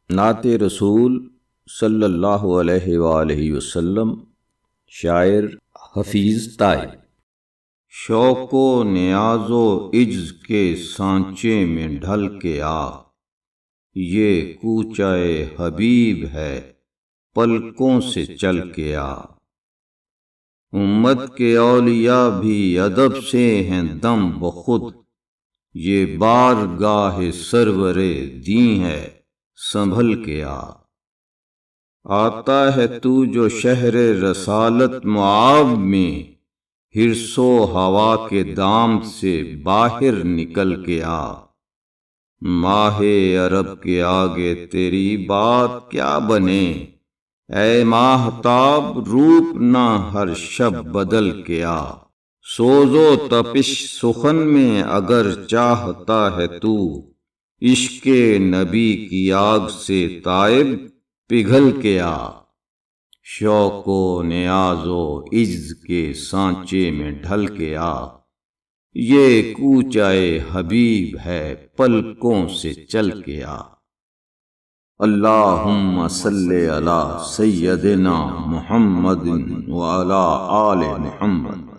نعت رسول صلی اللہ علیہ وآلہ وسلم، شاعر حفیظ طائی۔ شوق و نیاز و عجز کے سانچے میں ڈھل کے آ، یہ کوچہ حبیب ہے پلکوں سے چل کے آ۔ امت کے اولیاء بھی ادب سے ہیں دم بخود، یہ بارگاہ سرور دین ہے سنبھل کے آ۔ آتا ہے تو جو شہر رسالت معاب میں، حرص و ہوا کے دام سے باہر نکل کے آ۔ ماہ عرب کے آگے تیری بات کیا بنے، اے ماہتاب روپ نہ ہر شب بدل کے آ۔ سوز و تپش سخن میں اگر چاہتا ہے تو، عشق نبی کی آگ سے تائب پگھل کے آ۔ شوق و نیاز و عجز کے سانچے میں ڈھل کے آ، یہ کوچہ حبیب ہے پلکوں سے چل کے آ۔ اللہم صلی علی سیدنا محمد وعلی آل محمد۔